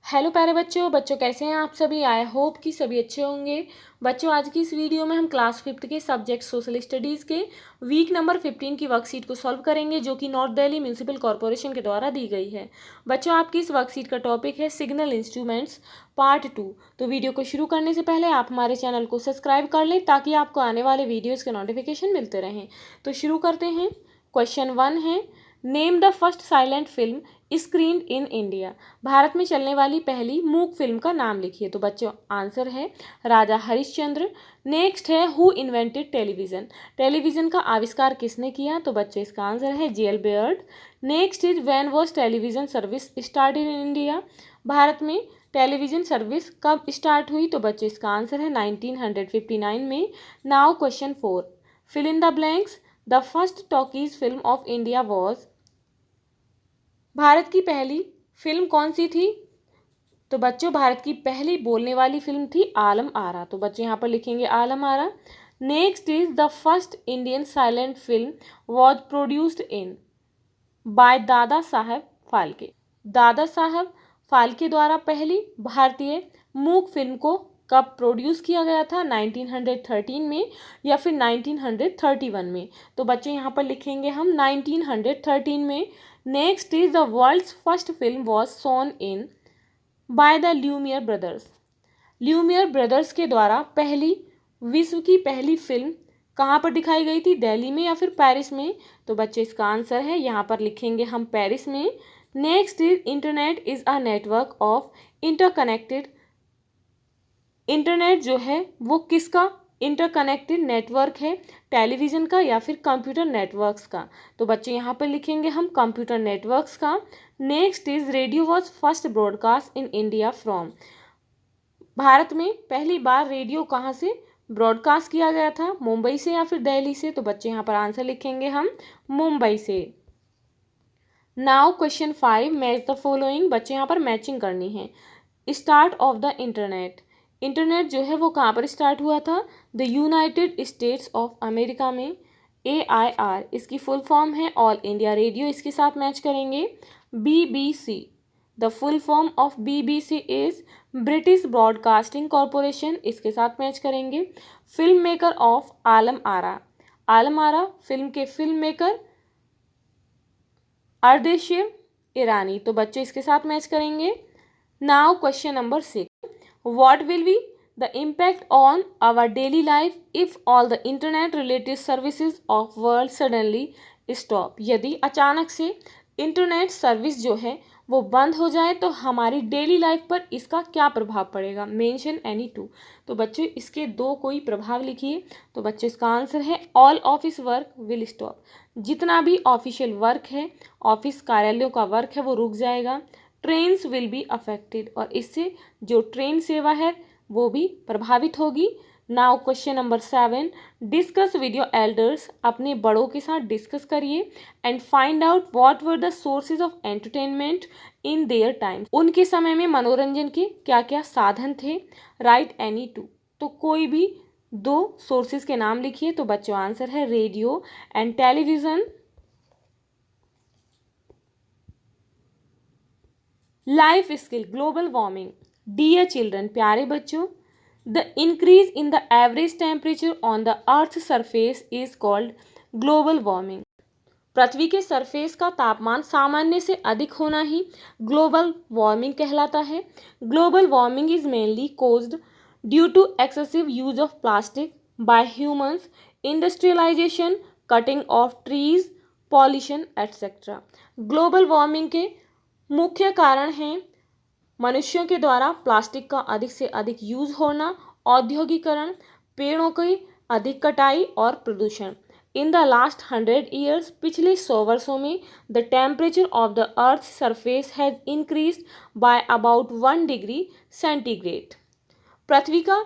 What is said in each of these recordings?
Hello प्यारे बच्चों बच्चों कैसे हैं आप सभी। आई होप कि सभी अच्छे होंगे। बच्चों आज की इस वीडियो में हम क्लास 5th के सब्जेक्ट सोशल स्टडीज़ के वीक नंबर 15 की वर्कशीट को सॉल्व करेंगे, जो कि नॉर्थ दिल्ली म्यूनिसिपल कॉरपोरेशन के द्वारा दी गई है। बच्चों आपकी इस वर्कशीट का टॉपिक है सिग्नल इंस्ट्रूमेंट्स पार्ट 2। तो वीडियो को शुरू करने से पहले आप हमारे चैनल को सब्सक्राइब कर लें ताकि आपको आने वाले वीडियोज़ के नोटिफिकेशन मिलते रहें। तो शुरू करते हैं। क्वेश्चन 1 है, name the first silent film screened in India. Bharat में चलने वाली पहली मूक फिल्म का नाम लिखिए। तो बच्चों आंसर है राजा हरिश्चंद्र। नेक्स्ट है, हु इन्वेंटेड टेलीविज़न। टेलीविज़न का आविष्कार किसने किया। तो बच्चों इसका आंसर है J L Baird. Next is when was television service started in India. Bharat में टेलीविज़न सर्विस कब स्टार्ट हुई। तो बच्चों इसका आंसर है 1959 में। Now question 4, fill in the blanks. The first talkies film of India was. भारत की पहली फिल्म कौन सी थी। तो बच्चों भारत की पहली बोलने वाली फिल्म थी आलम आरा। तो बच्चों यहाँ पर लिखेंगे Alam Ara. Next is the first Indian silent film was produced in by Dada Saheb Phalke. दादा साहब फाल्के द्वारा पहली भारतीय मूक फिल्म को कब प्रोड्यूस किया गया था, 1913 में या फिर 1931 में। तो बच्चों यहाँ पर लिखेंगे हम 1913 में। Next is the world's first film was shown in by the Lumiere brothers. Lumiere brothers के द्वारा पहली विश्व की पहली फिल्म कहाँ पर दिखाई गई थी, दिल्ली में या फिर पेरिस में। तो बच्चे इसका आंसर है यहाँ पर लिखेंगे हम पेरिस में। Next is internet is a network of interconnected. Internet जो है वो किसका इंटरकनेक्टेड नेटवर्क है, टेलीविज़न का या फिर कंप्यूटर नेटवर्क्स का। तो बच्चे यहाँ पर लिखेंगे हम कंप्यूटर नेटवर्क्स का। Next is radio was first broadcast in India from. Bharat में पहली बार रेडियो कहाँ से ब्रॉडकास्ट किया गया था, मुंबई से या फिर दिल्ली से। तो बच्चे यहाँ पर आंसर लिखेंगे हम मुंबई से। Now question 5, match the following. बच्चे यहाँ पर मैचिंग करनी है। Start of the internet. Internet जो है वो कहाँ पर स्टार्ट हुआ था, the United States of America में। AIR इसकी फुल फॉर्म है ऑल इंडिया रेडियो, इसके साथ मैच करेंगे। BBC, the full form of BBC is British Broadcasting Corporation, इसके साथ मैच करेंगे। Film maker of Alam Ara. Alam Ara film के फिल्म मेकर अर्देशिर ईरानी। तो बच्चे इसके साथ मैच करेंगे। Now question number 6, what will be the impact on our daily life if all the internet related services of world suddenly stop। यदि अचानक से इंटरनेट सर्विस जो है वो बंद हो जाए तो हमारी डेली लाइफ पर इसका क्या प्रभाव पड़ेगा। Mention any two. तो बच्चों इसके दो कोई प्रभाव लिखिए। तो बच्चों इसका आंसर है all office work will stop. जितना भी ऑफिशियल वर्क है, ऑफिस कार्यालयों का वर्क है वो रुक जाएगा। ट्रेन्स विल बी अफेक्टेड, और इससे जो ट्रेन सेवा है वो भी प्रभावित होगी। Now question number 7, discuss with your elders. अपने बड़ों के साथ डिस्कस करिए and find out what were the sources of entertainment in their time. उनके समय में मनोरंजन के क्या क्या साधन थे। Right any two. तो कोई भी दो सोर्सेज के नाम लिखिए। तो बच्चों आंसर है radio and television. Life skill global warming. Dear children, प्यारे बच्चों, the increase in the average temperature on the earth surface is called global warming. पृथ्वी के सरफेस का तापमान सामान्य से अधिक होना ही ग्लोबल वार्मिंग कहलाता है। Global warming is mainly caused due to excessive use of plastic by humans, industrialization, cutting of trees, pollution etcetera. Global warming के मुख्य कारण हैं मनुष्यों के द्वारा प्लास्टिक का अधिक से अधिक यूज होना, औद्योगिकरण, पेड़ों की अधिक कटाई और प्रदूषण। इन द लास्ट 100 ईयर्स, पिछले 100 वर्षों में, the temperature of the earth surface has increased by about 1 degree centigrade. पृथ्वी का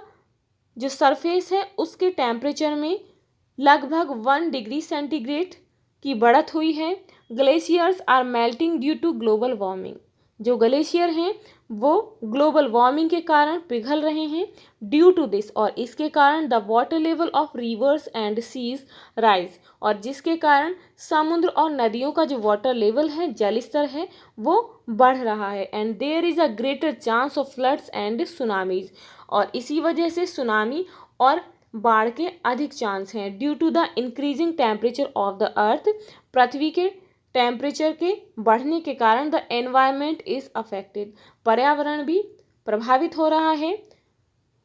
जो सरफेस है उसके टेम्परेचर में लगभग 1 डिग्री सेंटीग्रेड की बढ़त हुई है। Glaciers are melting due to global warming. जो ग्लेशियर हैं वो ग्लोबल वार्मिंग के कारण पिघल रहे हैं। ड्यू टू दिस, और इसके कारण the water level of rivers and seas rise, और जिसके कारण समुद्र और नदियों का जो वाटर लेवल है, जल स्तर है, वो बढ़ रहा है। And there is a greater chance of floods and tsunamis, और इसी वजह से सुनामी और बाढ़ के अधिक चांस हैं। Due to the increasing temperature of the earth, पृथ्वी के टेम्परेचर के बढ़ने के कारण द एनवायरनमेंट इज अफेक्टेड, पर्यावरण भी प्रभावित हो रहा है।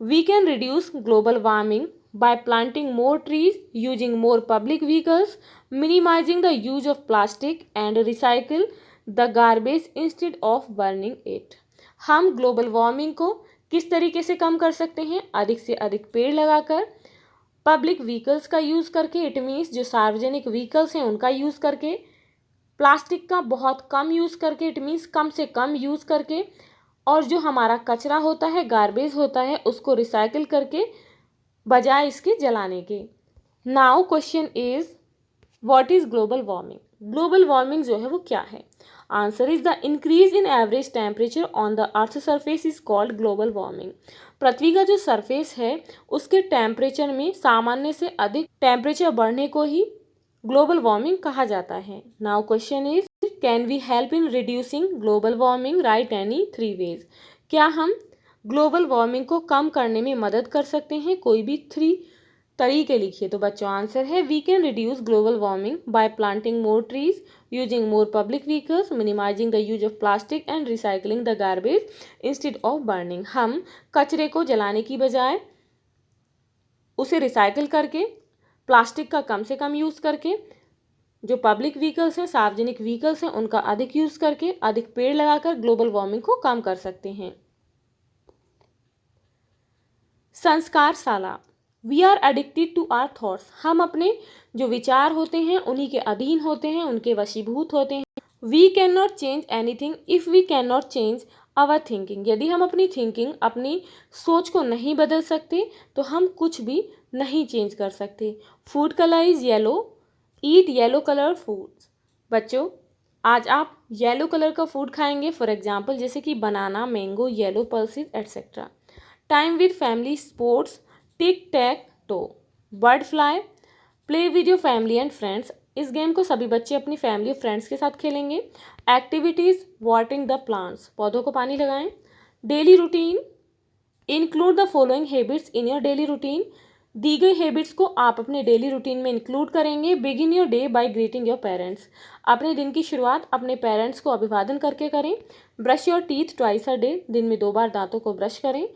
We can reduce global warming by planting more trees, using more public vehicles, minimizing the use of plastic and recycle the garbage instead of burning it। हम ग्लोबल वार्मिंग को किस तरीके से कम कर सकते हैं? अधिक से अधिक पेड़ लगाकर, पब्लिक व्हीकल्स का यूज़ करके, इट मीन्स जो सार्वजनिक व्हीकल्स हैं उनका यूज़ करके, प्लास्टिक का बहुत कम यूज़ करके, इट मीन्स कम से कम यूज़ करके, और जो हमारा कचरा होता है, गार्बेज होता है, उसको रिसाइकिल करके बजाय इसके जलाने के। Now question is what is global warming? Global warming जो है वो क्या है? Answer is the increase in average temperature on the earth surface is called global warming. पृथ्वी का जो सरफेस है उसके टेम्परेचर में सामान्य से अधिक टेम्परेचर बढ़ने को ही ग्लोबल वार्मिंग कहा जाता है। Now question is can we help in reducing global warming? Write any 3 ways. क्या हम ग्लोबल वार्मिंग को कम करने में मदद कर सकते हैं? कोई भी 3 तरीके लिखिए। तो बच्चों आंसर है we can reduce global warming by planting more trees, using more public vehicles, minimising the use of plastic and recycling the garbage instead of burning. हम कचरे को जलाने की बजाय उसे रिसाइकिल करके, प्लास्टिक का कम से कम यूज़ करके, जो पब्लिक व्हीकल्स हैं, सार्वजनिक व्हीकल्स हैं, उनका अधिक यूज़ करके, अधिक पेड़ लगाकर ग्लोबल वार्मिंग को कम कर सकते हैं। संस्कारशाला। We are addicted to our thoughts. हम अपने जो विचार होते हैं उन्हीं के अधीन होते हैं, उनके वशीभूत होते हैं। We can not change anything if we can not change our thinking. यदि हम अपनी थिंकिंग, अपनी सोच को नहीं बदल सकते तो हम कुछ भी नहीं चेंज कर सकते। Food colour is yellow, eat yellow colour foods. बच्चों आज आप येलो कलर का फूड खाएंगे, फॉर एग्जाम्पल जैसे कि banana, mango, yellow pulses etcetera. Time with family, sports, tic tac toe, bird fly, play with your family and friends. इस game को सभी बच्चे अपनी फैमिली और फ्रेंड्स के साथ खेलेंगे। एक्टिविटीज़ वाटरिंग द प्लांट्स, पौधों को पानी लगाएं। Daily routine, include the following habits in your daily routine. दी गई हैबिट्स को आप अपने डेली रूटीन में इंक्लूड करेंगे। Begin your day by greeting your parents, अपने दिन की शुरुआत अपने पेरेंट्स को अभिवादन करके करें। Brush your teeth twice a day, दिन में 2 बार दांतों को ब्रश करें।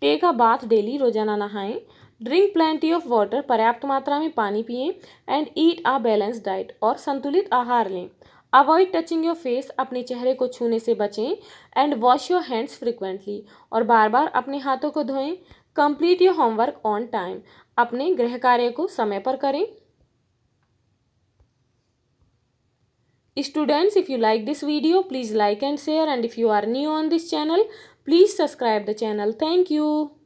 टेक अ बाथ डेली, रोजाना नहाएं। ड्रिंक प्लेंटी ऑफ वाटर, पर्याप्त मात्रा में पानी पिएं। And eat a balance diet, और संतुलित आहार लें। अवॉइड टचिंग योर फेस, अपने चेहरे को छूने से बचें। And wash your hands frequently, और बार बार अपने हाथों को धोएं। Complete your homework on time, अपने गृह कार्य को समय पर करें। Students, if you like this video, please like and share, and if you are new on this channel, please subscribe the channel. Thank you.